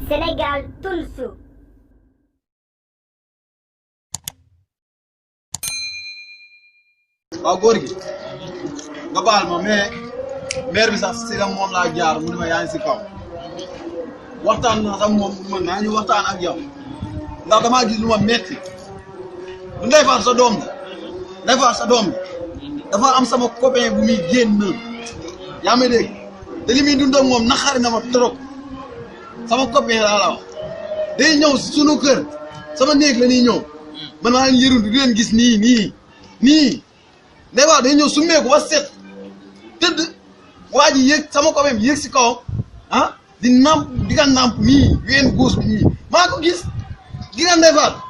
Sénégal Tulsu. waaw góor gi nga baal ma mais maire bi sax si la moom laa jaar mu ne ma yaa ngi si kaw waxtaan na sax moom man naa ñu waxtaan ak yow ndax damaa gis lu ma metti du Ndeye Fatou sa doom la Ndeye Fatou sa doom la dafa am sama copain bu muy génn yaa may dégg te li muy dund ak moom naxari na ma trop sama copain laa la wax day ñëw si sunu kër sama néeg la ñuy ñëw man maa leen yërundu di leen gis nii Ndeye Fatou day ñëw summeeku ba set tëdd waa ji yéeg sama copain bi yéeg si kawam ah di namp di nga namp nii ween góos bi nii maa ko gis gi nga Ndeye Fatou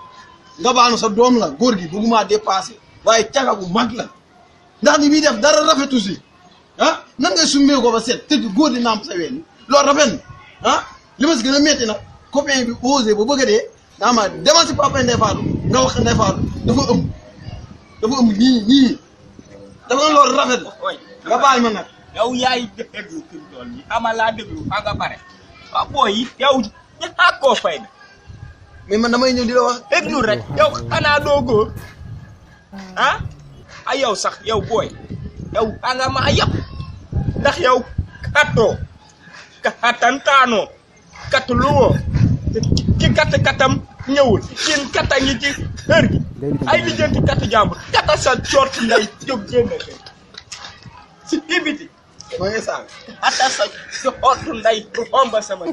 nga baanu sa doom la góor gi bëgguma dépassé waaye caga bu mag la ndax ni muy def dara rafetu si ah nan ngay summee ko ba set tëdd góor di namp sa ween loolu rafet na ah li ma si gën a metti nag copain bi osé ba bëgg a dee daa ma demal si papa Ndeye Fatou nga wax Ndeye Fatou dafa ëmb nii dafa loolu rafet la nga baal ma nag yow yaay déglu fi mu toll nii ama laa déglu fa nga pare waaw booy yi yow ñàkkoo fay na mais man damay ñëw di la wax déglu rek yow xanaa doo góor ah ay yow sax yow booy yow anga maa yëpp ndax yow kattoo katantaanoo katuluwoo ci katam ñëwul seen kata ngi ci kër gi ay lijjanti katu jàmbur kata sa coot nday jóg génn si ibiti ma ngi saaga kata sa coot nday romba sama